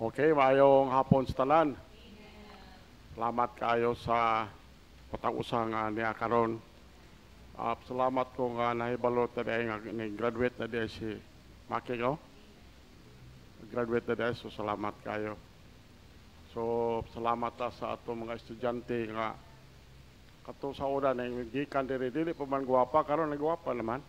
Okay, mayong hapon sa tanan. Salamat kayo sa patag-usa nga niya karon. Salamat ko nga nahibalo taday nga ni-graduate na diya si Maki ko. Graduate na diya, so salamat kayo. So salamat sa ato mga estudyante nga kato sa una na gikan dili pa man gwapa karon nagwapa naman.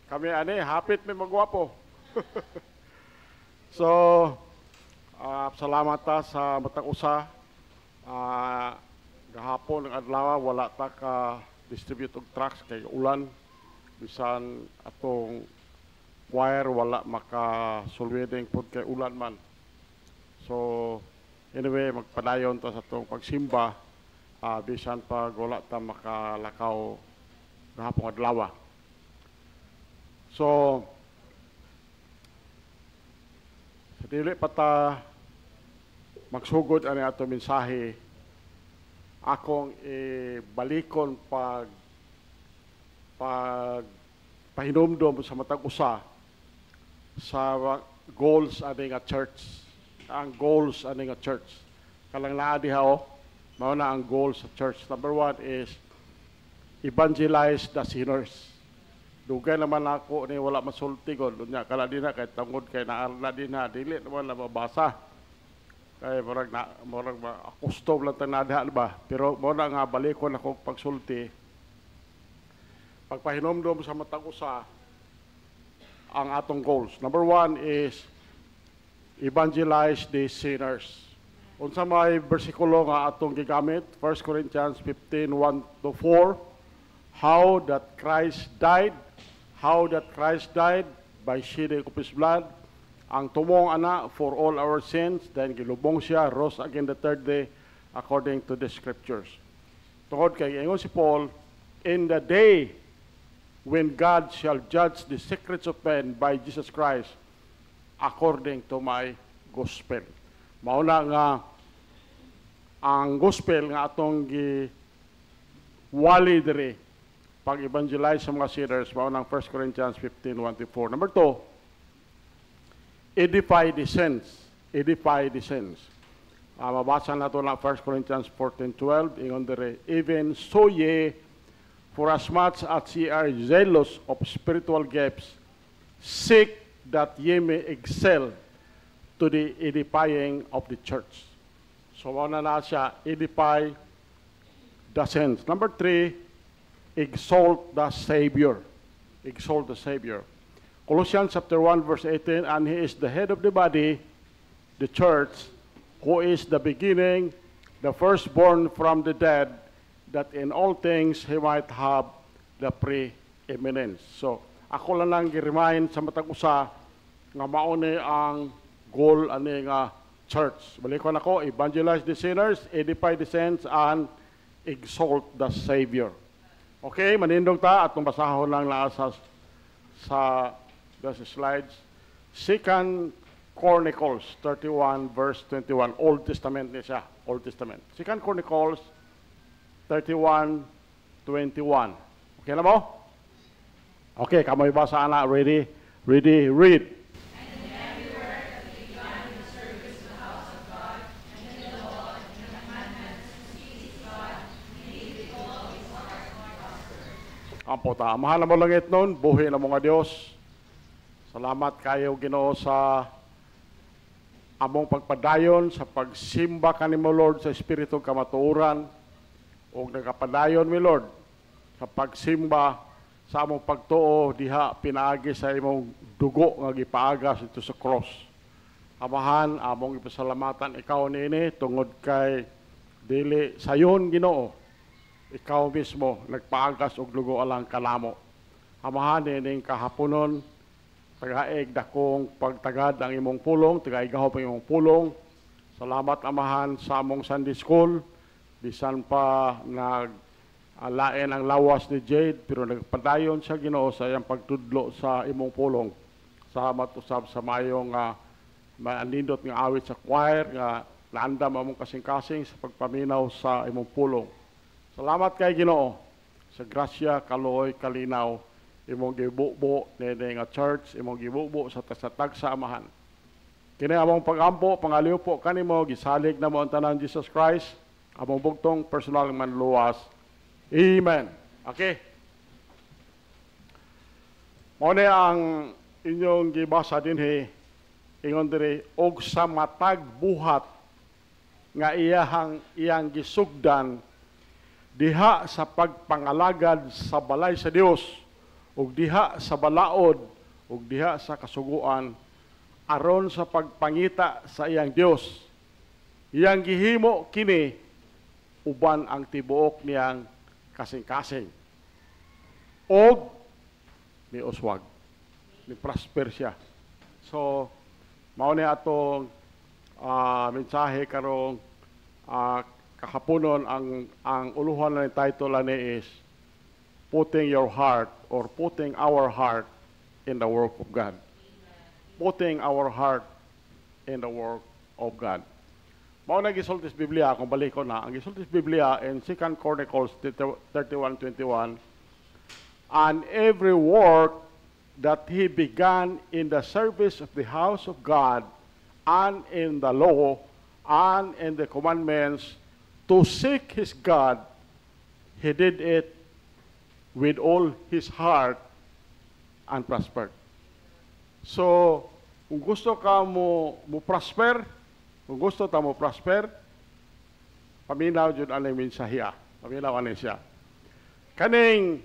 Kami hapit may magwapo. So, salamat ta sa matag usa. Gahapon ng adlaw wala ta ka distribute og tracts kay ulan. Bisan atong choir wala maka-sulwedeng pud kay ulan man. So, anyway, magpadayon ta sa atong pagsimba. Bisan pag wala ta makalakaw gahapon adlaw. So, sa dili pa ta magsugod ani ato mensahe, akong balikon pahinumdom sa matag usa sa goals ani nga church. Ang goals ani nga church. Kalang naa diha mao na ang goals sa church. Number 1 is evangelize the sinners. Dugay naman ako ni wala masultigon dunya kala dina kay tungod kay naarla dinha dili naman na mabasa kay murag custom lang tanadha ba pero mo na nga balikon ako pagsulti pagpahinomdom sa matag usa ang atong goals. Number 1 is evangelize the sinners. Unsa may bersikulo nga atong gigamit 1 Corinthians 15:1-4, how that Christ died by shedding of His blood, ang tumong ana for all our sins, then gilubong siya, rose again the third day, according to the scriptures. Tungod kay ingon si Paul, in the day when God shall judge the secrets of men by Jesus Christ, according to my gospel. Mauna nga, ang gospel nga atong giwali diri pag-evangelize sa mga sinners, maunang 1 Corinthians 15:1-4. Number 2, edify the saints. Edify the saints. Mabasa na ito lang 1 Corinthians 14:12. Ingon dire, even so ye, for as much as ye are zealous of spiritual gifts, seek that ye may excel to the edifying of the church. So, mauna na siya, edify the saints. Number 3, exalt the Savior. Exalt the Savior. Colossians chapter 1 verse 18, and He is the head of the body, the church, who is the beginning, the firstborn from the dead, that in all things He might have the preeminence. So, ako lang nang gi-remind sa matag usa nga mauni ang goal ani nga church. Balikon ako, evangelize the sinners, edify the saints, and exalt the Savior. Okay, manindog ta atong basahon lang na sa slides. 2 Chronicles 31 verse 21, Old Testament ni siya, Old Testament. 2 Chronicles 31:21. Okay na mo? Okay, kamoy basa ana, ready, read. Ampo ta, mahal na mo langit nun, buhi na mga Diyos. Salamat kayo Ginoo sa among pagpadayon, sa pagsimba kanimo Lord sa Espiritu kamatuoran, o nagapadayon mi Lord, sa pagsimba sa among pagtuo, diha pinaagi sa imong dugo nga gipaagas ito sa cross. Amahan, among ipasalamatan ikaw niini, tungod kay dili sayon Ginoo, ikaw mismo nagpaagas og lugo alang kanamo. Amahan ning kahaponon, tagaig dakong pagtagad ang imong pulong, tagaigahop ang imong pulong. Salamat amahan sa among Sunday School, bisan pa naglain ang lawas ni Jade, pero nagpadayon siya Ginoo sa iyang pagtudlo sa imong pulong. Salamat usab sa mayong manindot nga awit sa choir nga naandam among kasing-kasing sa pagpaminaw sa imong pulong. Salamat kay Ginoo sa grasya, kaluoy, kalinaw imong gibubo ni nga church, imong gibubo sa tagsa amahan. Kini among pagampo, pangaliw po kanimo, gisalig na mo ang tanan Jesus Christ, among bugtong personal manluwas. Amen. Okay. Mao ang inyong gibasa dinhi ingon diri og sa matag buhat nga iyang gisugdan diha sa pagpangalagad sa balay sa Dios ug diha sa balaod ug diha sa kasuguan aron sa pagpangita sa iyang Dios. Iyang gihimo kini uban ang tibuok niyang kasing-kasing. Og ni uswag, ni prosper siya. So, mao ni atong mensahe karong kakapunon ang uluhan na title ani is putting your heart or putting our heart in the work of God. Putting our heart in the work of God. Mao na gisultis Biblia kung balik ko na. Ang gisultis Biblia in 2 Chronicles 31:21, and every work that he began in the service of the house of God and in the law and in the commandments to seek his God, he did it with all his heart and prospered. So, kung gusto ka mo prosper, kung gusto ta mo prosper, paminaw jud anay mensahiya. Paminaw anay siya. Kaning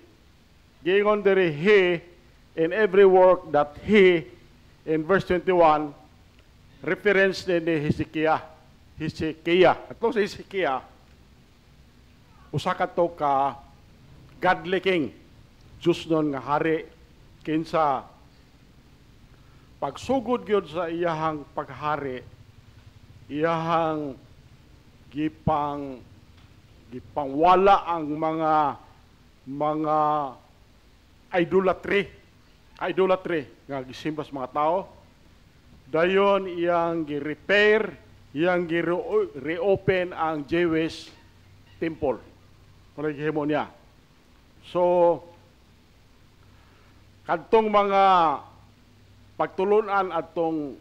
giingon diri he in every work that he in verse 21 reference ni Hezekiah. Atong sa Hezekiah usa kadto ka godly king, Diyos nun nga hari kinsa pagsugod gyud sa iyahang paghari, iyahang gipangwala ang mga idolatry nga gisimba sa mga tao. Dayon iyang gi-repair, iyang gi-reopen ang Jewish temple. Wala gihimo niya. So kadtong mga pagtulunan atong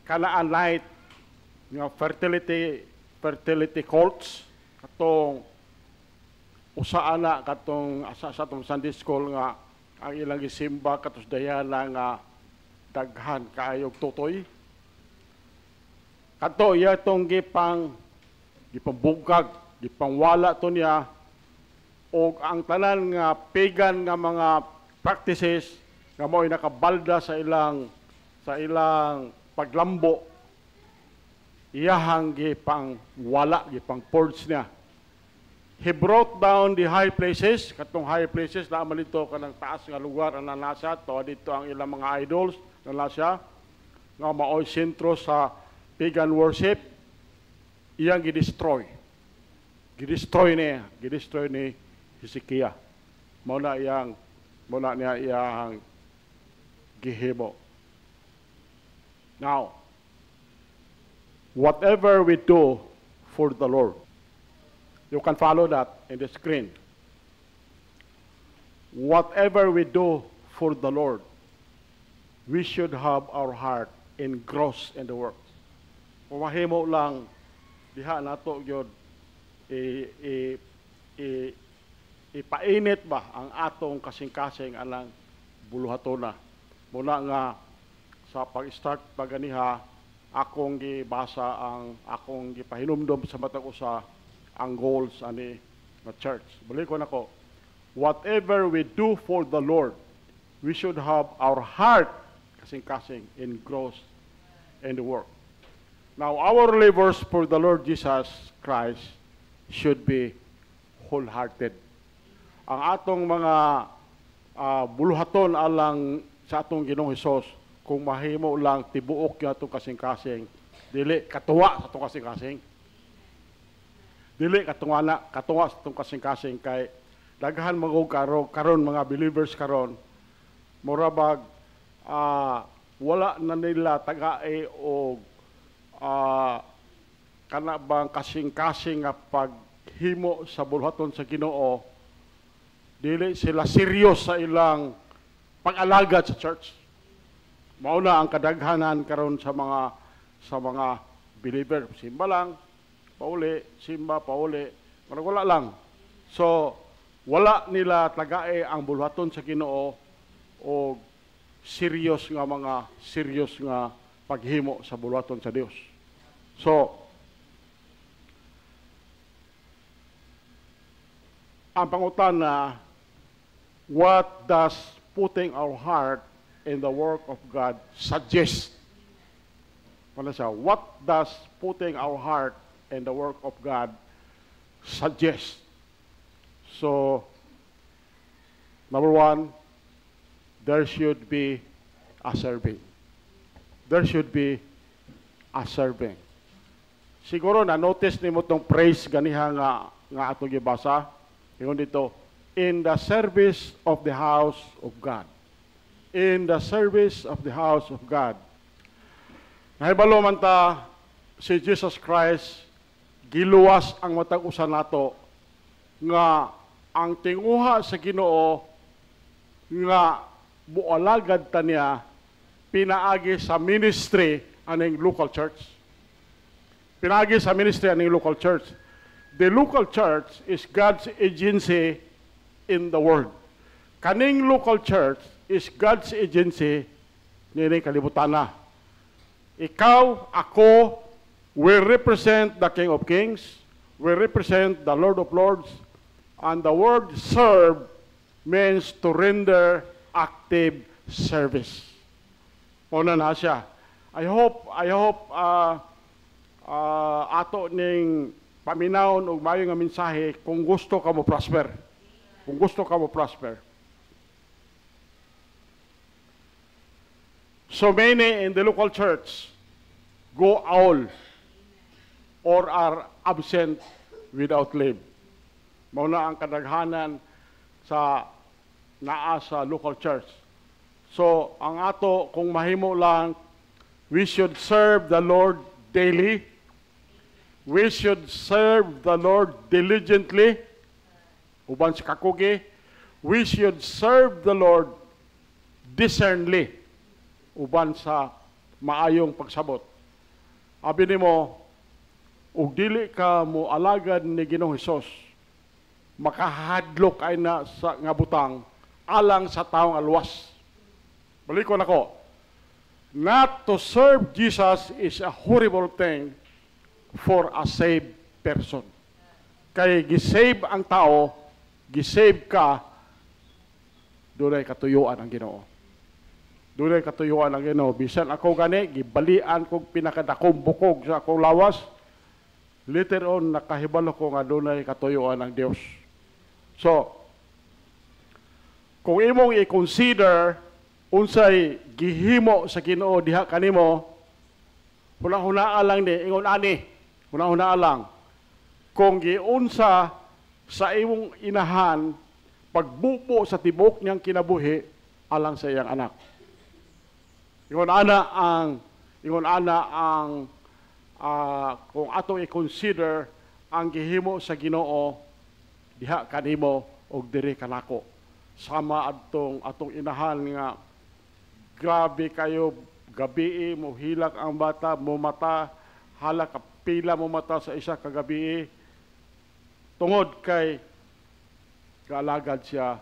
Canaanite nga fertility cults, katong usaana katong sa atong Sunday school nga ang ilang gisimba katos dayana nga daghan kaayog tutoy. Kadto iya tong gipambugkag, gipangwala to niya og ang tanan nga pagan nga mga practices nga mo'y nakabalda sa ilang paglambo, iyahang gipangwala, gipang-purge niya. He brought down the high places, katong high places na amalito ka ng taas nga lugar ang nanasa, to dito ang ilang mga idols na nasa, nga mao'y sentro sa pagan worship, iyang gidestroy. Gidestroy ni Hezekiah. Muna niya iyang gihimo. Now, whatever we do for the Lord, you can follow that in the screen. Whatever we do for the Lord, we should have our heart engrossed in the work. Pumahimo lang, diha nato yun, ipainit ba ang atong kasing-kasing anang buluhatona. Muna nga sa pag-start paganiha, akong gibasa akong gipahinumdom sa matag usa ang goals ani nga church. Balik ko nako, whatever we do for the Lord, we should have our heart kasing-kasing engrossed in the work. Now, our labors for the Lord Jesus Christ should be wholehearted. Ang atong mga buluhaton alang sa atong Ginoong Hesus, kung mahimo lang tibuok yung atong kasing-kasing, dili katuwa sa atong kasing-kasing. Dili katuwa sa atong kasing-kasing kay daghan magog karon mga believers karon murabag wala na nila tagae o kana bang kasing-kasing nga paghimo sa buluhaton sa Ginoo, dili sila serious sa ilang pag-alagad sa church. Mauna ang kadaghanan karon sa mga believer, simba lang, pauli, simba, pauli, marag wala lang. So, wala nila tagae ang bulhaton sa Ginoo o serious nga paghimo sa bulhaton sa Dios. So, ang pangutana, what does putting our heart in the work of God suggest? Ano siya? What does putting our heart in the work of God suggest? So, number one, there should be a serving. There should be a serving. Siguro na-notice nimo tong praise ganiha nga ato gibasa. Ingon dito, in the service of the house of God. In the service of the house of God. Nahibalo man ta si Jesus Christ giluwas ang matag usa nato nga ang tinguha sa Ginoo nga bualagad ta niya pinaagi sa ministry aning local church. Pinaagi sa ministry aning local church. The local church is God's agency in the world. Kaning local church is God's agency nining kalibutan na. Ikaw, ako, we represent the King of Kings, we represent the Lord of Lords, and the word serve means to render active service. Una na siya. I hope ato ning paminawon og mayo nga mensahe kung gusto ka mo prosper. Kung gusto ka mo prosper. So many in the local church go owl or are absent without leave. Mauna ang kadaghanan sa naa sa local church. So, ang ato, kung mahimo lang, we should serve the Lord daily. We should serve the Lord diligently. Uban sa kakugi. We should serve the Lord discernly. Uban sa maayong pagsabot. Abi nimo, ug dili ka mo alagad ni Ginoong Hesus, makahadlok ay na sa nga butang alang sa taong alwas. Balikon ako. Not to serve Jesus is a horrible thing for a saved person. Kay gisave ang tao, gisave ka, dunay katuyuan ang Ginoo. Dunay katuyuan ang Ginoo. Bisan ako gani, gibalian kong pinakadakong bukog sa akong lawas, later on, nakahibalo ko nga dunay katuyuan ang Dios. So, kung imong i-consider unsay gihimo sa Ginoo diha kanimo, hunahunaa lang ni, ingon ani, hunahunaa lang. Kung giunsa sa imong inahan, pagbubo sa tibok niyang kinabuhi, alang sa iyang anak. Ingon ana ang kung atong i-consider ang gihimo sa Ginoo diha kanimo og diri kanako. Sama atong inahan nga grabe kayo, gabi mo hilak ang bata, mo mata, halak pila mo mata sa isa ka gabi, tungod kay kaalagad siya,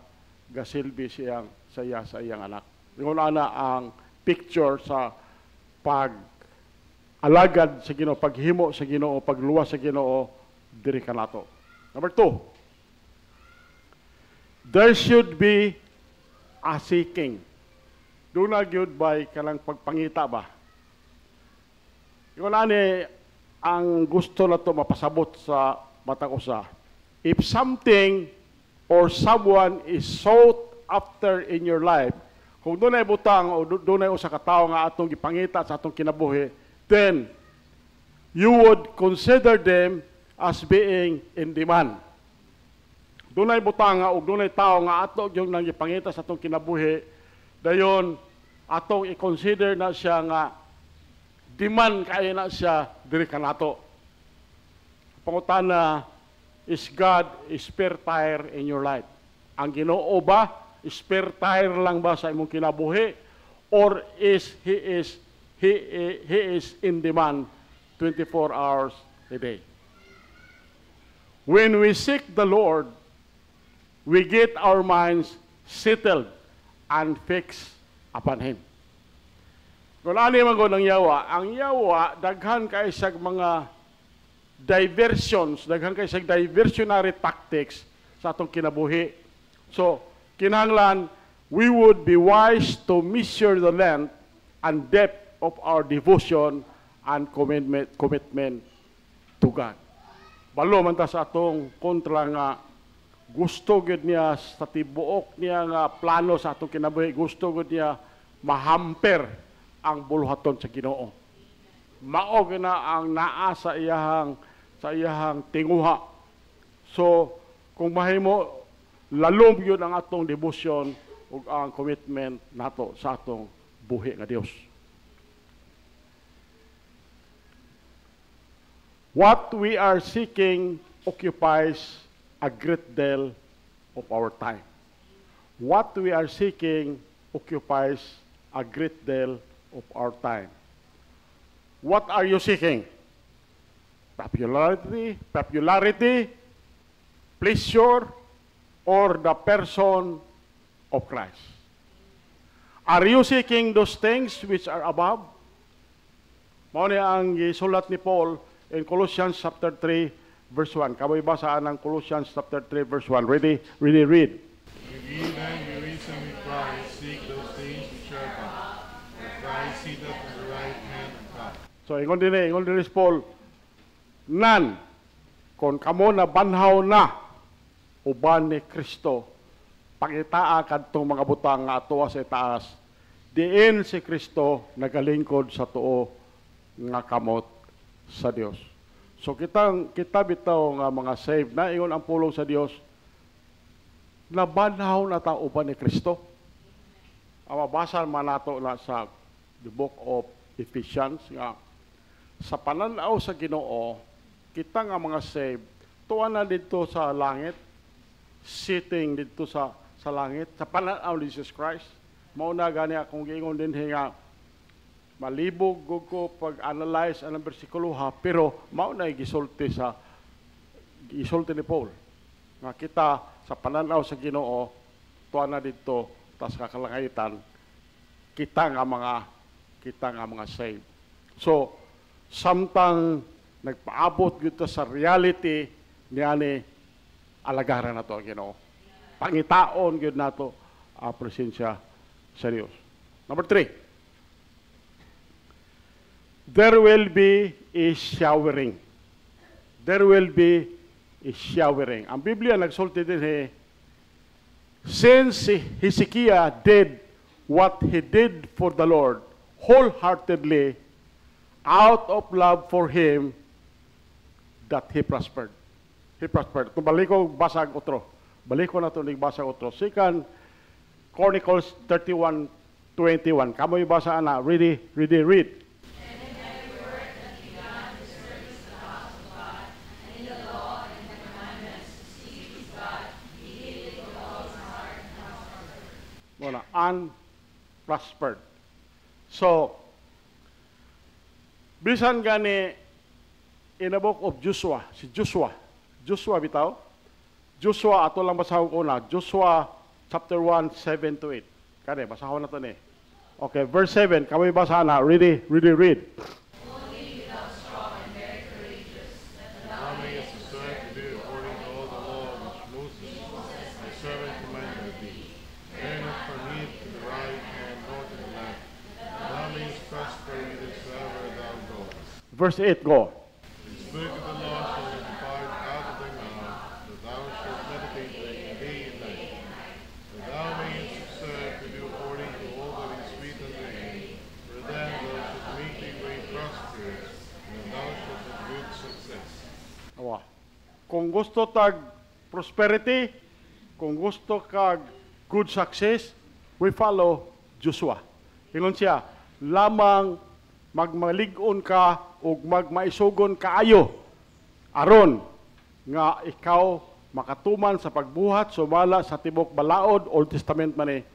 gasilbi siyang saya sa iyang anak. Ingon ana ang picture sa pag-alagad sa Ginoo, paghimo sa Ginoo, pagluwas sa Ginoo, diri kanato. Number 2, there should be a seeking. Doon na gyud by kanang pagpangita ba? Yung ani ang gusto na to mapasabot sa matang usa. If something or someone is sought after in your life, kung doon ay butang o doon ay usa ka tawo nga atong gipangita sa atong kinabuhi, then you would consider them as being in demand. Doon ay butang o doon ay tawo nga atong yung nang gipangita sa atong kinabuhi, dayon atong i-consider na siya nga demand kaya na siya diri kanato. Pangutana, is God spare tire in your life? Ang Ginoo ba spare tire lang ba sa imong kinabuhi, or he is in demand 24 hours a day. When we seek the Lord, we get our minds settled and fixed upon Him. Kung ano man ko ng yawa, ang yawa, daghan kay sa mga diversions, daghan kay sa diversionary tactics sa atong kinabuhi. So, kinahanglan, we would be wise to measure the length and depth of our devotion and commitment to God. Balo man ta sa atong kontra nga gusto gud niya sa tibuok niya nga plano sa atong kinabuhi, gusto gud niya mahamper ang buluhaton sa Ginoo. Mao na ang naa sa iyahang tinguha. So, kung mahimo lalom yun ang atong devotion ug ang commitment nato sa atong buhi nga Dios. What we are seeking occupies a great deal of our time. What we are seeking occupies a great deal of our time. What are you seeking? Popularity, pleasure, or the person of Christ? Are you seeking those things which are above? Mao ni ang gisulat ni Paul in Colossians chapter 3 verse 1. Kamoy basaan ng Colossians chapter 3 verse 1. Ready read. If ye then be risen with Christ, seek those things which are above, where Christ sitteth at the right hand of God. So ingon din Paul, nan kon kamo na banhaw na uban ni Kristo, pakitaa kadtong mga butang nga atoa sa taas, diin si Kristo nagalingkod sa tuo nga kamot sa Dios. So kita bitaw nga mga saved na ingon ang pulong sa Dios, nabanhaw na ta uban ni Kristo. Ang mabasa man nato na sa the book of Ephesians nga sa pananaw sa Ginoo, kita nga mga saved, tuwa na dito sa langit, sitting dito sa langit, sa pananaw ni Jesus Christ. Mauna gani akong giingon din nga, malibog ko pag-analyze ang bersikulo ha, pero mauna gisulti ni Paul. Nga kita sa pananaw sa Ginoo, tuwa na dito, tas kakalangaitan, kita nga mga saved. So, samtang nagpaabot gito sa reality niya ni alagaran na to ang Ginoo. Pangitaon gyud nato ang presensya sa Dios. Number 3. There will be a showering. There will be a showering. Ang Biblia nagsulti din since Hezekiah did what he did for the Lord wholeheartedly, out of love for Him, that he prospered. He prospered. Kung balik ko basag otro. Balik ko na ito basag otro. Second Chronicles 31:21. Kamoy basa na. Ready, read. Wala, unprospered. So, bisan gani in the book of Joshua, si Joshua bitaw. Joshua, ato lang basahon ko na. Joshua chapter 1, 7-8. Kani, basahon na ito ni. Okay, verse 7. Kami basahan na. Ready, read. Only without strong and very courageous, that thou mayest strive to do according to all the law which Moses, my servant, commanded thee. Turn not from it to the right hand nor to the left, that thou mayest prosper whithersoever thou goest. Verse 8, go. This book of the law shall not depart out of thy mouth, that thou shalt meditate therein day and night, that thou mayest observe to do according to all that is written therein, for then thou shalt make thy way prosperous, and thou shalt have good success. Awa. Kung gusto tag prosperity, kung gusto kag good success, we follow Joshua. Ingon siya, lamang magmalig-on ka o magmaisugon kaayo aron nga ikaw makatuman sa pagbuhat sumala sa tibok balaod Old Testament man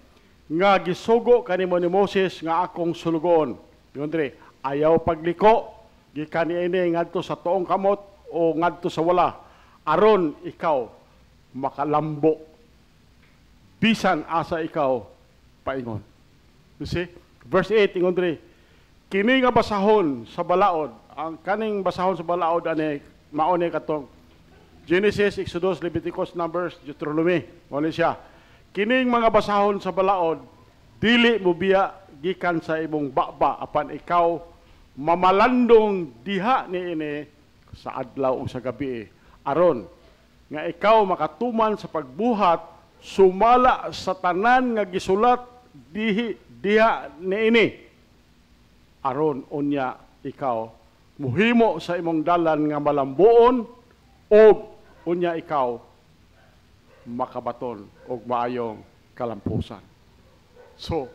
nga gisugo kanimo ni Moses nga akong sulugon. Yun dre, ayaw pagliko gikan niini ngadto sa tuong kamot o ngadto sa wala aron ikaw makalambo bisan asa ikaw paingon. You see? Verse 8 ingon dre, kini nga basahon sa balaod, ang kaning basahon sa balaod ani mao ni katong Genesis, Exodus, Leviticus, Numbers, Deuteronomy. Mao siya. Kining mga basahon sa balaod, dili mo biya gikan sa imong baba apan ikaw mamalandong diha niini sa adlaw ug sa gabi aron nga ikaw makatuman sa pagbuhat sumala sa tanan nga gisulat diha niini aron unya ikaw muhimo sa imong dalan nga malambuon o unya ikaw makabaton og maayong kalampusan. So,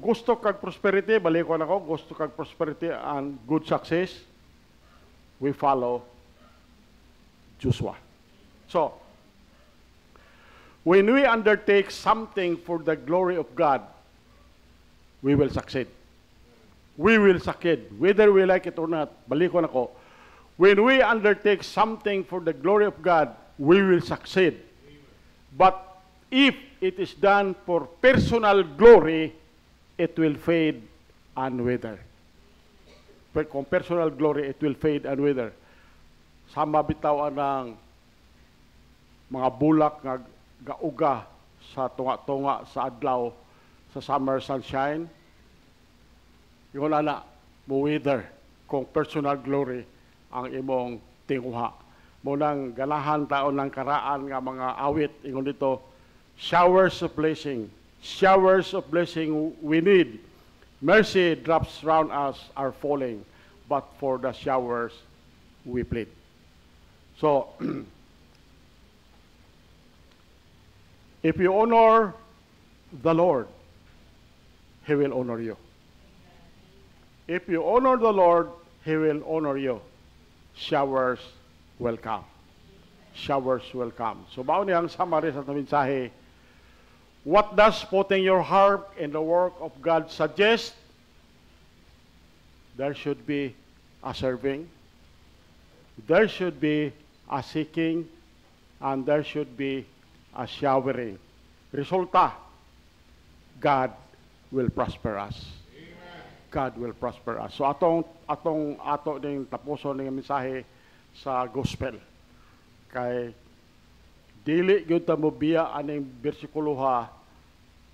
gusto kag prosperity, balikon ako, gusto kag prosperity and good success, we follow Joshua. So, when we undertake something for the glory of God, we will succeed. We will succeed, whether we like it or not. Balikon ako, when we undertake something for the glory of God, we will succeed. But if it is done for personal glory, it will fade and wither. But kung personal glory, it will fade and wither. Sama bitaw ng mga bulak nga gauga sa tunga-tunga sa adlaw sa summer sunshine. Yung ana, mo wither kung personal glory ang imong tinguha. Munang ganahan taon ng karaan nga mga awit ingon dito, showers of blessing. Showers of blessing we need. Mercy drops round us are falling, but for the showers we plead. So, if you honor the Lord, He will honor you. If you honor the Lord, He will honor you. Showers will come. Showers will come. So, bao niyang summary sa mensahe. What does putting your heart in the work of God suggest? There should be a serving. There should be a seeking. And there should be a showering. Resulta, God will prosper us. God will prosper us. So ato ning tapuson ning mensahe sa gospel. Kay dili gyud ta mobiya aning bersikuloha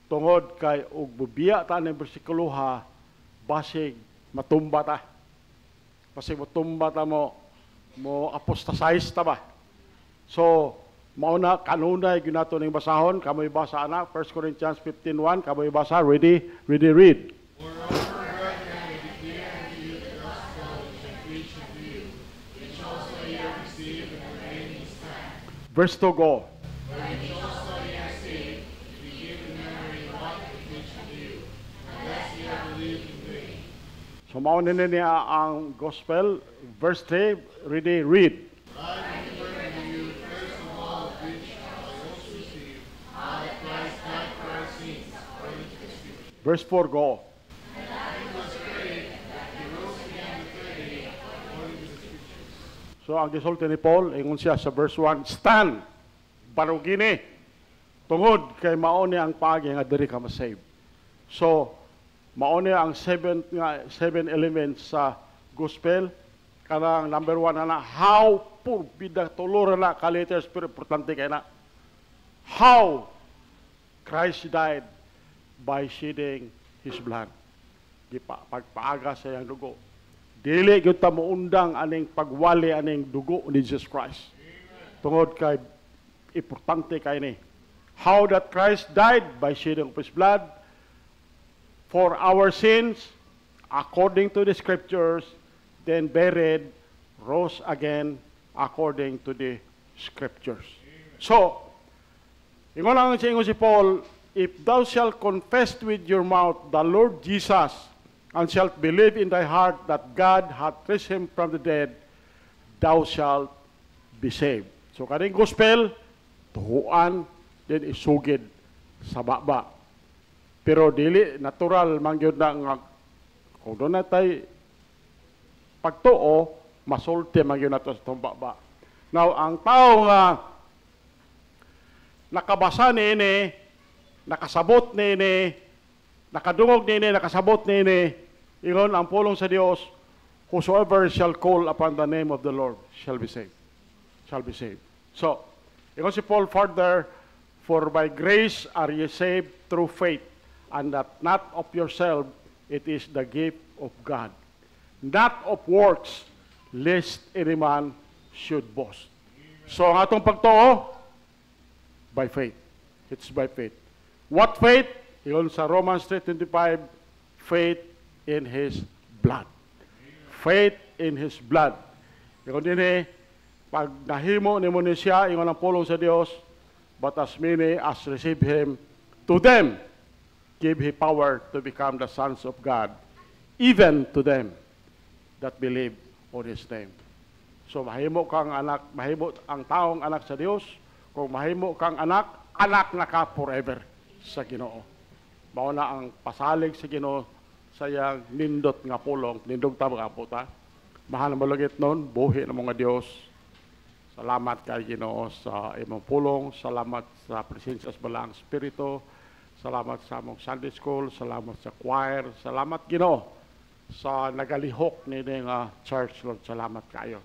tungod kay ug mobiya ta aning bersikuloha basig matumba ta. Basig matumba ta mo apostatize ta ba. So mao na kanunay gyud nato ning basahon, kamoy basa ana 1 Corinthians 15:1, kamoy basa, ready read. Verse 2 go. So mao niya ang gospel. Verse 3, ready, read. Verse 4 go. So, ang gisulti ni Paul, ingon siya sa verse 1, stand, barugini, tungod kay mauni ang pagi nga diri ka ma-save. So, mauni ang seven elements sa gospel. Kanang number 1 na how purbida tuluran na ka-letters pero importante kay na. How Christ died by shedding His blood. Pagpaaga sa iyang dugo. Dili gyud ta moundang aning pagwali aning dugo ni Jesus Christ. Tungod kay importante kay ni. How that Christ died by shedding of His blood for our sins according to the scriptures, then buried, rose again according to the scriptures. So, ingon lang si Paul, if thou shalt confess with your mouth the Lord Jesus, and shalt believe in thy heart that God hath raised him from the dead, thou shalt be saved. So kaning gospel, tuhuan, din isugid sa baba. Pero dili natural man gyud na nga kung doon natay pagtuo, masulti man gyud nato sa baba. Now, ang tao nga nakabasa niini, nakasabot niini, nakadungog niini, nakasabot niini, ingon ang pulong sa Dios, whosoever shall call upon the name of the Lord shall be saved. Shall be saved. So, ingon si Paul further, for by grace are ye saved through faith, and that not of yourself, it is the gift of God. Not of works, lest any man should boast. So, ang atong pagtuo, by faith. It's by faith. What faith? Iyon sa Romans 3:25, faith in His blood. Faith in His blood. Iyon din pag nahimo ni mo ni siya, iyon ang pulong sa Dios, but as many as receive Him, to them, give He power to become the sons of God, even to them that believe on His name. So mahimo kang anak, mahimo ang taong anak sa Dios, kung mahimo kang anak, anak na ka forever sa Ginoo. Mao na ang pasalig sa Ginoo sa iyang nindot nga pulong, nindog ta mga puta. Mahal na malugit nun, buhi na mga Dios. Salamat kay Ginoo sa imong pulong, salamat sa presensya sa Balang Espiritu, salamat sa among Sunday School, salamat sa choir, salamat Ginoo sa nagalihok ni nga church, Lord. Salamat kayo.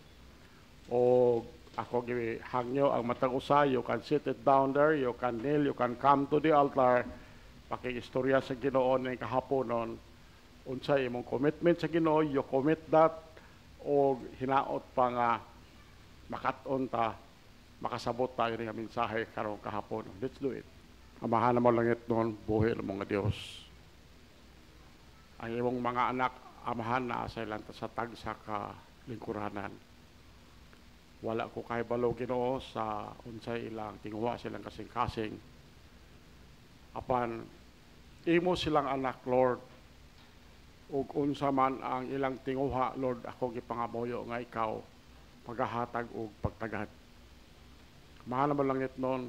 O ako gihangyo ang matag usa, you can sit it down there, you can kneel, you can come to the altar, pakikistorya sa Ginoo ni kahaponon, unsay imong commitment sa Ginoo, you commit that, o hinaot pa nga makaton ta, makasabot tayo ng mensahe karong kahapon. Let's do it. Amahan na mo langit noon, buhi ng mga Diyos. Ang imong mga anak, amahan na sa ilang sa tagsa ka lingkuranan. Wala ko kay balo Ginoo sa unsay ilang tinguha silang kasing-kasing. Apan, imo silang anak, Lord, ug unsa man ang ilang tinguha, Lord, ako gipangamoyo nga ikaw paghahatag og pagtagad. Mahal mo langit noon,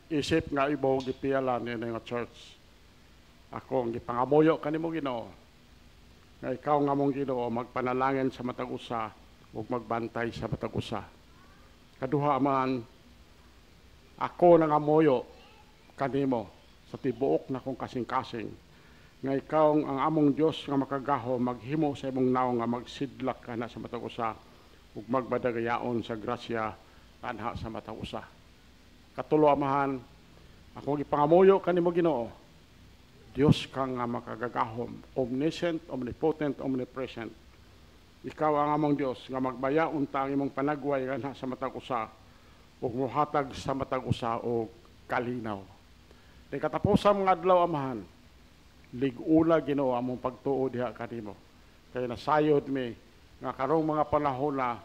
isip nga ibaw gipiala ni nga church. Ako ang gipangamoyo kanimo Ginoo. Nga ikaw nga mong Ginoo magpanalangin sa matag usa ug magbantay sa matag usa. Kaduha man ako nangamoyo kanimo sa tibuok na kong kasing-kasing nga ikaw ang among Dios nga makagaho maghimo sa imong naong nga magsidlak kana sa matag usa ug magbadagayaon sa grasya kanha sa matag usa. Katulo amahan, ako gipangamuyo kanimo Ginoo. Dios kang nga makagagahom, omniscient, omnipotent, omnipresent. Ikaw ang among Dios nga magbayaon ta ang imong panagway kanha sa matag usa ug mohatag sa matag usa og kalinaw. Di katapusan mga adlaw amahan, ligula Ginoo among pagtuo diha kanimo. Kay nasayod mi nga karong mga panahon na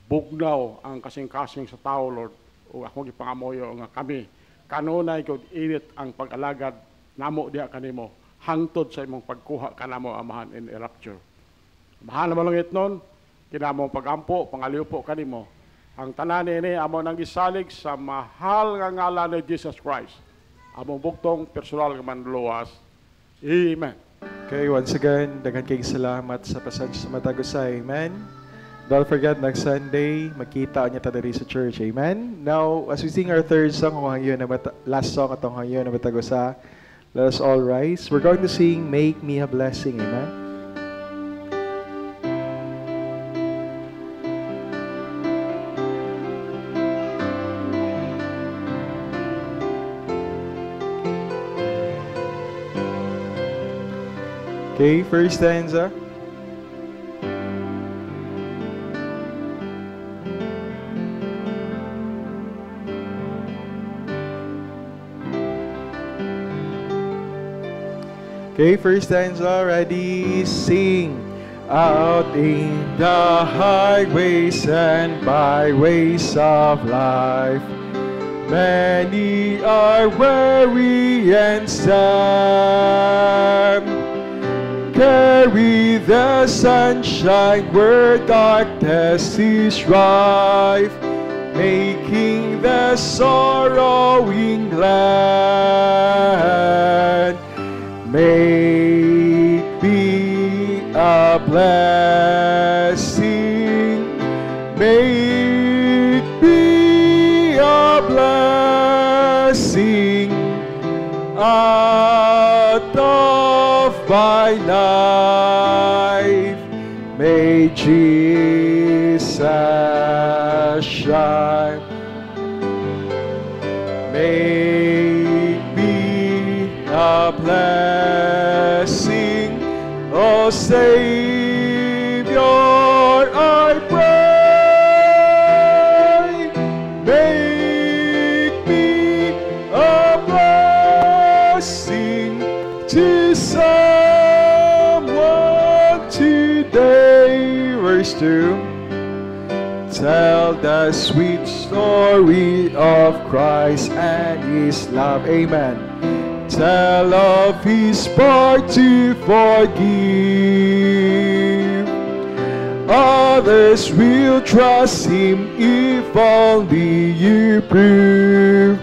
bugnaw ang kasing-kasing sa tao, Lord, o ako gipangamoyo nga kami kanunay gud init ang pag-alagad namo diha kanimo hangtod sa imong pagkuha kanamo amahan in a rapture. Mahal na malangit nun, kinamong pagampo, pangaliw po kanimo. Ang tanan ini amo nang gisalig sa mahal nga ngalan ni Jesus Christ. Among bugtong personal nga manluwas. Amen. Okay, once again, daghan kayong salamat sa pasensya sa matag usa. Amen. Don't forget, next Sunday, magkita niya ta diri sa church. Amen. Now, as we sing our third song, last song atong hangyo na matag usa, let us all rise. We're going to sing Make Me a Blessing. Amen. Okay, first stanza. Okay, first stanza, ready, sing. Out in the highways and byways of life, many are weary and sad. carry the sunshine where darkness is rife, making the sorrowing glad. Make me a blessing, make me a blessing out of my life. May Jesus shine. Make me a blessing, oh Savior, I pray. Make me a blessing to someone today. Verse 2. Tell the sweet story of Christ and His love. Amen. Tell of His part to forgive. Others will trust Him if only you prove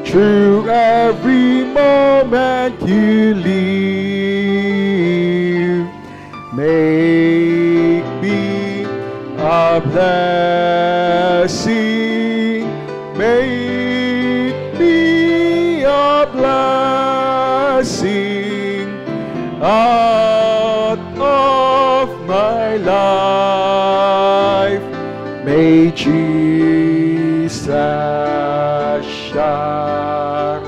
through every moment you live. Make me a blessing, make me a blessing out of my life. May Jesus shine.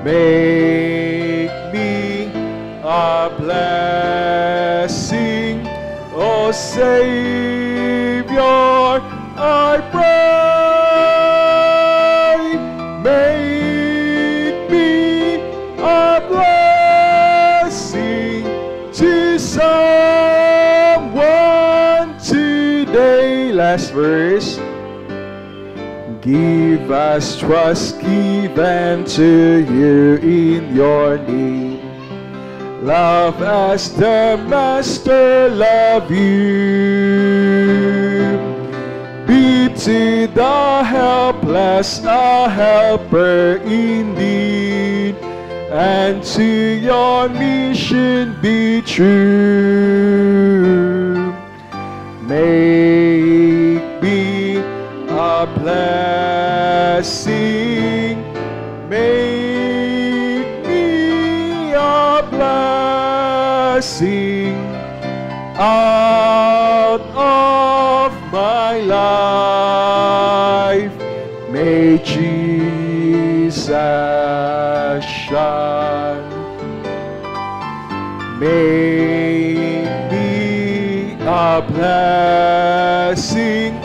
Make me a blessing, oh Savior, I pray. Make me a blessing to someone today. Last verse. Give us trust given to you in your need. Love as the Master loved you. Be to the helpless a helper indeed, and to your mission be true. Make me a blessing, make me a blessing out of my life. May Jesus shine. Make me a blessing,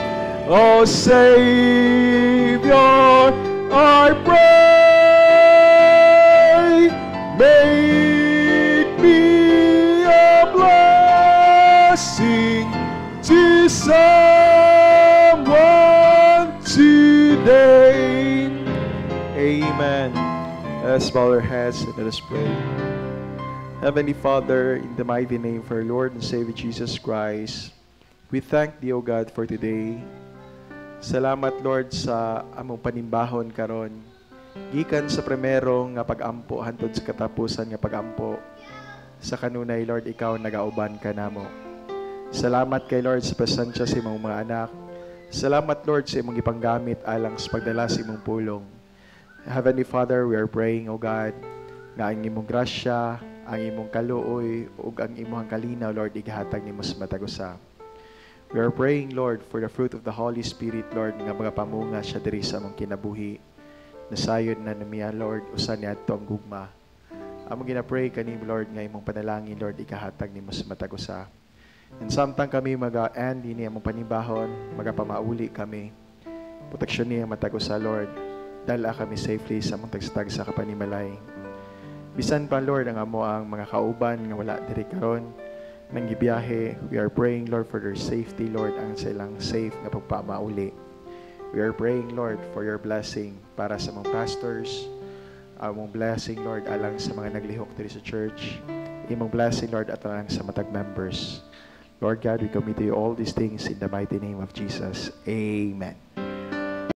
oh Savior, I pray. Make me a blessing to someone today. Amen. Let's bow our heads and let us pray. Heavenly Father, in the mighty name of our Lord and Savior Jesus Christ, we thank Thee, O God, for today. Salamat, Lord, sa among panimbahon karon. Gikan sa primero nga pag-ampo hantod sa katapusan nga pag-ampo. Sa kanunay, Lord, Ikaw nagauban ka namo. Salamat kay Lord sa presensya sa imong mga anak. Salamat, Lord, sa imong ipanggamit alang sa pagdala sa imong pulong. Heavenly Father, we are praying, O God, nga ang imong grasya, ang imong kaluoy, ug ang imong kalinaw, Lord, igahatag nimo sa matagusa. We are praying, Lord, for the fruit of the Holy Spirit, Lord, nga mga pamunga siya diri sa among kinabuhi. Nasayod na namiya, Lord, usan niya ito ang gugma. Among ginapray kanim, Lord, nga imong panalangin, Lord, ikahatag nimo sa matagusa. And samtang kami mag-end ini among panibahon, magapamauli kami. Proteksyon niya matagusa, Lord. Dala kami safely sa among tagstag sa kapanimalay. Bisan pa, Lord, ang amo ang mga kauban nga wala diri karon nang gibiyahe. We are praying, Lord, for their safety, Lord, ang silang safe nga pagpamauli. We are praying, Lord, for your blessing para sa mga pastors, among blessing, Lord, alang sa mga naglihok diri sa church. imong blessing, Lord, at ang sa matag members. Lord God, we commit to you all these things in the mighty name of Jesus. Amen.